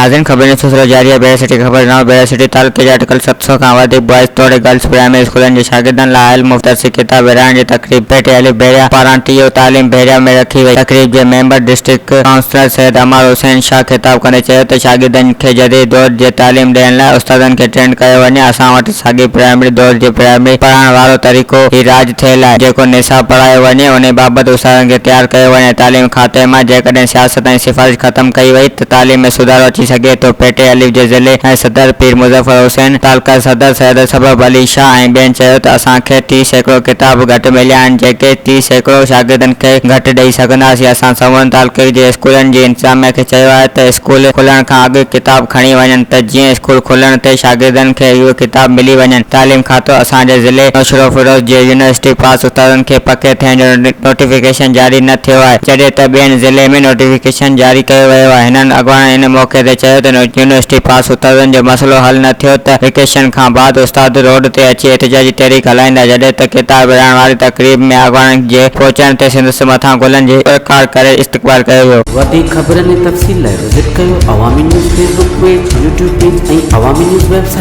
नाज़रीन खबर ने सिलसिलो जारी है। बेड़ा सिटी खबर नव बेड़ा सिटी तालुके जे अटकल 700 खां वधीक बॉयज़ तोड़े गर्ल्स प्राइमरी स्कूलनि जे शागिर्दनि लाइ मुफ़्त किताब विरहाइण जी तक़रीब पेटे अली बेड़ा पारां टीओ तालीम बेड़ा में रखी वई। तक़रीब जे मेंबर डिस्ट्रिक्ट काउंसलर सैयद अमर हुसैन शाह खिताब कंदे चयो त शागिर्दनि खे जदीद दौर जे तालीम ॾियण लाइ उस्तादनि खे ट्रेंड कयो वञे। असां वटि साॻी प्राइमरी दौर जे प्राइमरी पढ़ाइण वारो तरीक़ो ई राज थियल आहे जेको निसाब पढ़ायो वञे। उन बाबति उस्तादनि खे तयारु कयो वञे। तालीम खाते मां जेकॾहिं सियासत ऐं सिफ़ारिश ख़त्म कई वई त तालीम में सुधारो अची सघे थो। पेटे अली जे ज़िले ऐं सदर पीर मुज़फ़र हुसैन, तालका सदर सैयद सबब अली शाह ऐं ॿियनि चयो त असांखे 30% किताब घटि मिलिया आहिनि जेके 30% शागिर्दनि खे घटि ॾेई सघंदासीं। असां सवन तालुके जे स्कूलनि जी इंतिज़ामिया खे चयो आहे त स्कूल खुलण खां अॻु किताब खणी वञनि त जीअं स्कूल खुलण ते शागिर्दनि खे इहो किताब मिली वञनि। तालीम खातो असांजे ज़िले नौशरो फिरोज़ जे यूनिवर्सिटी पास उस्तादनि खे पके थियण जो नोटिफिकेशन जारी न थियो आहे जॾहिं त ॿियनि ज़िले में नोटिफिकेशन जारी कयो वियो आहे। हिननि अॻवान इन मौक़े ते चयो त यूनिवर्सिटी पास उस्तादनि जो मसइलो हल न थियो त वेकेशन खां बाद उस्ताद रोड ते अची एहतिजाजी तहरीक हलाईंदा। जॾहिं त किताब विरहाइण वारी तक़रीब में अॻवान जे पहुचण ते संदसि मथां गुलनि जी प्रकार करे इस्तक़बाल कयो वियो। वधीक ख़बरनि ऐं तफ़सील लाइ विज़िट कयो अवामी news Facebook page, YouTube page ऐं अवामी न्यूज़ वेबसाइट।